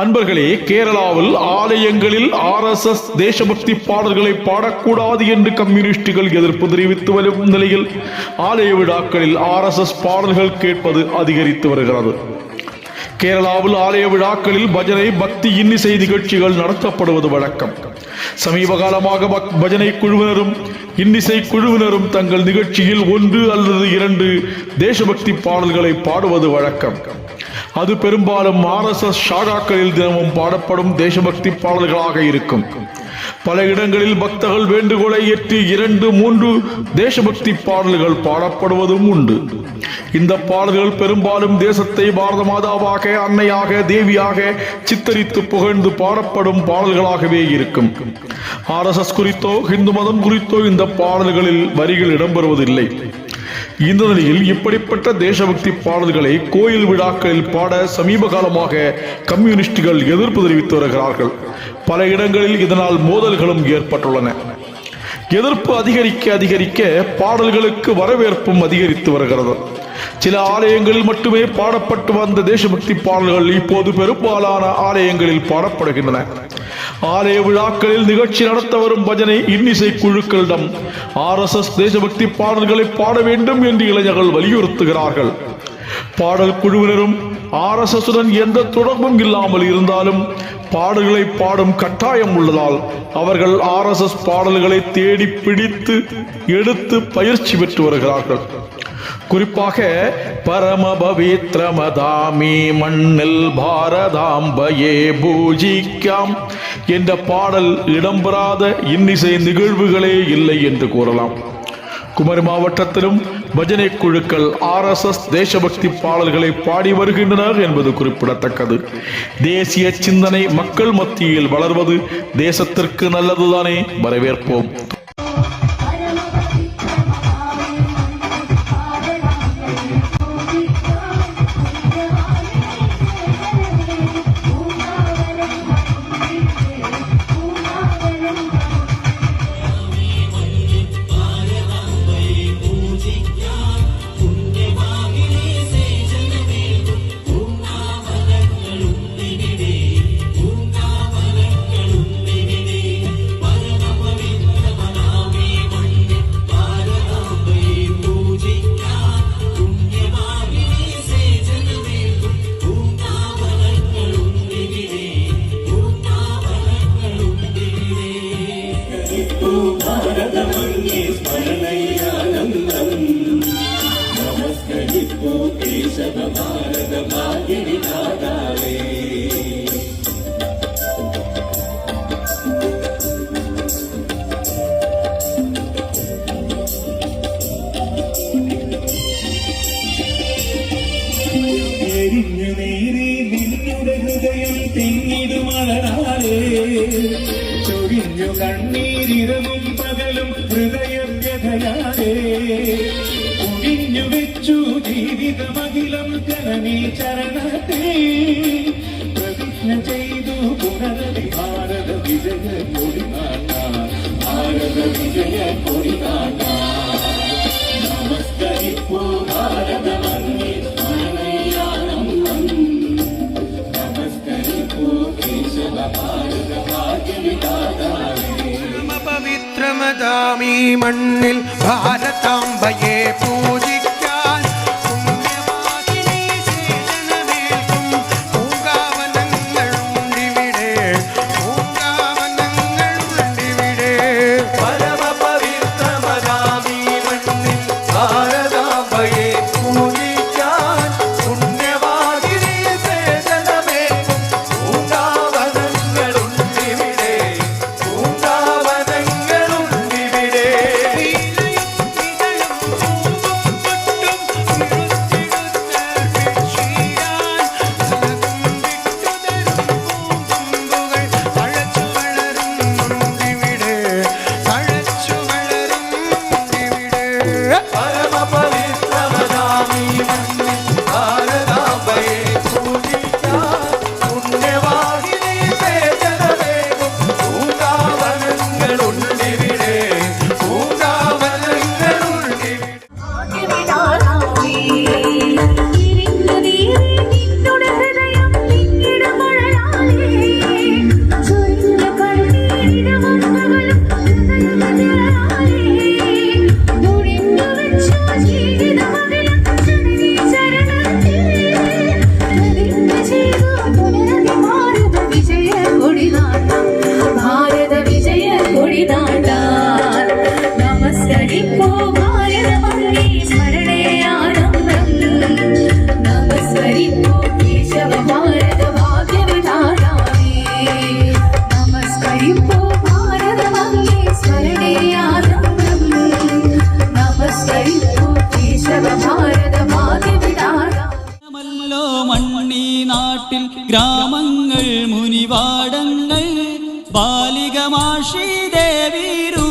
அன்பர்களே, கேரளாவில் ஆலயங்களில் RSS தேசபக்தி பாடல்களை பாடக்கூடாது என்று கம்யூனிஸ்டுகள் எதிர்ப்பு தெரிவித்து வரும் நிலையில் ஆலய விழாக்களில் RSS பாடல்கள் கேட்பது அதிகரித்து வருகிறது. கேரளாவில் ஆலய விழாக்களில் பஜனை, பக்தி, இன்னிசை நிகழ்ச்சிகள் நடத்தப்படுவது வழக்கம். சமீப காலமாக பஜனை குழுவினரும் இன்னிசை குழுவினரும் தங்கள் நிகழ்ச்சியில் 1 அல்லது 2 தேசபக்தி பாடல்களை பாடுவது வழக்கம். அது பெரும்பாலும் RSS ஷாகாக்களில் தினமும் பாடப்படும் தேசபக்தி பாடல்களாக இருக்கும். பல இடங்களில் பக்தர்கள் வேண்டுகோளை ஏற்றி 2-3 தேசபக்தி பாடல்கள் பாடப்படுவதும் உண்டு. இந்த பாடல்கள் பெரும்பாலும் தேசத்தை பாரத மாதாவாக, அன்னையாக, தேவியாக சித்தரித்து புகழ்ந்து பாடப்படும் பாடல்களாகவே இருக்கும். RSS குறித்தோ இந்து மதம் குறித்தோ இந்த பாடல்களில் வரிகள் இடம்பெறுவதில்லை. இந்த நிலையில் இப்படிப்பட்ட தேசபக்தி பாடல்களை கோயில் விழாக்களில் பாட சமீப காலமாக கம்யூனிஸ்டுகள் எதிர்ப்பு தெரிவித்து வருகிறார்கள். பல இடங்களில் இதனால் மோதல்களும் ஏற்பட்டுள்ளன. எதிர்ப்பு அதிகரிக்க பாடல்களுக்கு வரவேற்பும் அதிகரித்து வருகிறது. சில ஆலயங்களில் மட்டுமே பாடப்பட்டு வந்த தேசபக்தி பாடல்கள் இப்போது பெரும்பாலான ஆலயங்களில் பாடப்படுகின்றன. ஆலய விழாக்களில் நிகழ்ச்சி நடத்த வரும் பஜனை, இன்னிசை குழுக்களிடம் RSS தேசபக்தி பாடல்களை பாட வேண்டும் என்று இளைஞர்கள் வலியுறுத்துகிறார்கள். பாடல் குழுவினரும் RSS-உடன் எந்த தொடர்பும் இல்லாமல் இருந்தாலும் பாடல்களை பாடும் கட்டாயம் உள்ளதால் அவர்கள் RSS பாடல்களை தேடி பிடித்து எடுத்து பயிற்சி பெற்று வருகிறார்கள். குறிப்பாக பரம பவித்ரமதாமி மண்ணில் பாரதாம்பயே பூஜிக்காம் என்ற பாடல் இடம்பெறாத இன்னிசை நிகழ்வுகளே இல்லை என்று கூறலாம். குமரி மாவட்டத்திலும் பஜனை குழுக்கள் RSS தேசபக்தி பாடல்களை பாடி வருகின்றனர் என்பது குறிப்பிடத்தக்கது. தேசிய சிந்தனை மக்கள் மத்தியில் வளர்வது தேசத்திற்கு நல்லதுதானே. வரவேற்போம். ചൊരിഞ്ഞു കണ്ണീരിരവും പകലും ഹൃദയം വ്യഥയാലേ ഒഴിഞ്ഞു വെച്ചു ജീവിതമഖിലം ജനനീ ചരണത്തെ പ്രതിജ്ഞ ചെയ്തു പുനരവി ഭാരത വിജയ കൊടി കാട്ടാം, ഭാരത വിജയ കൊടി കാട്ടാം. നമസ്കരിപ്പൂ ഭാരത മണ്ണിൽ പവിത്രമതാമീ മണ്ണിൽ ഭാരതാംബയെ പൂജിക്കാൻ പുണ്യവാഹിനി സേവനമേൽക്കും പൂങ്കാവനങ്ങളുണ്ടിവിടെ, പൂങ്കാവനങ്ങളുണ്ടിവിടെ. പരമപവിത്രമതാമീ മണ്ണിൽ ഭാരതാംബയെ പൂജിക്കാൻ പുണ്യവാഹിനി സേവനമേൽക്കും പൂങ്കാവനങ്ങളുണ്ടിവിടെ, പൂങ്കാവനങ്ങളുണ്ടിവിടെ. ഇലയും പൂവും ഗ്രാമങ്ങൾ മുനിവാടങ്ങൾ ബാലികമാഷി ദേവീരു